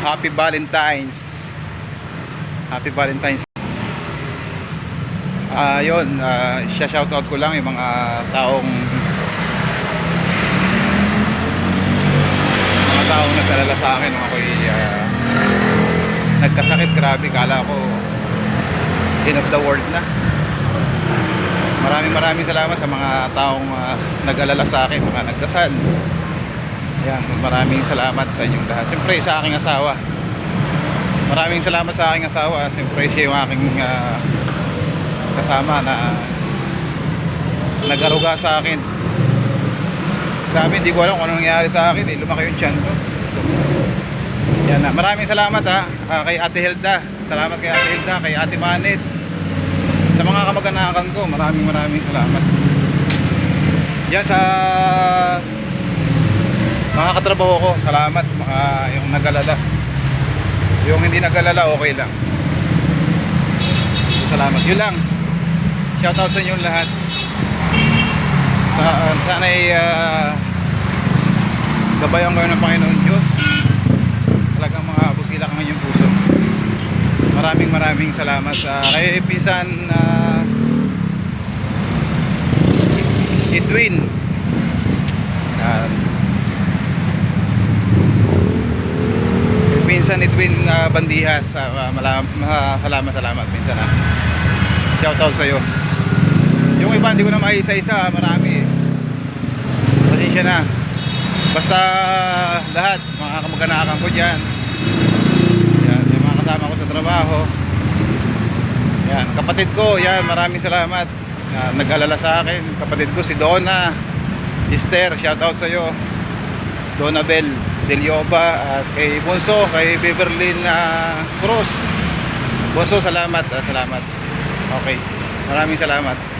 Happy Valentine's. Happy Valentine's. Yun, shoutout ko lang yung mga taong nagdalala sa akin nung ako'y nagkasakit. Grabe, kala ko end of the world na. Maraming salamat sa mga taong nag-alala sa akin, mga nagdasal. Yan, maraming salamat sa inyong lahat. Siyempre sa aking asawa, maraming salamat sa aking asawa. Siyempre siya yung aking kasama na nag-aruga sa akin. Grabe, hindi ko alam kung anong nangyari sa akin, lumaki yung tiyan ko. So, yan na. Maraming salamat kay Ate Hilda. Salamat kay Ate Hilda, kay Ate Manit, sa mga kamag-anakan ko. Maraming salamat. Yan sa mga katrabaho ko, salamat. Yung nag-alala, yung hindi nag-alala, okay lang. Salamat, yun lang. Shoutout sa inyong lahat. Sana'y gabayan kayo ng Panginoon Diyos. Talagang mga busilak ng inyong puso. Maraming salamat sa kay Pinsan Edwin. Pinsan Edwin Bandihas. Salamat Pinsan. Shoutout sa iyo. Yung iba hindi ko na maisa-isa, marami. Pasensya na. Basta lahat, mga kamag-anakan ko dyan. Yan, yung mga kasama ko sa trabaho. Yan, kapatid ko, yan, maraming salamat. Nag-alala sa akin. Kapatid ko si Donna Esther, shoutout sa iyo. Donna Bell Delioba, at kay Bonso, kay Beverlyn Cruz. Bonso, salamat. Okay, maraming salamat.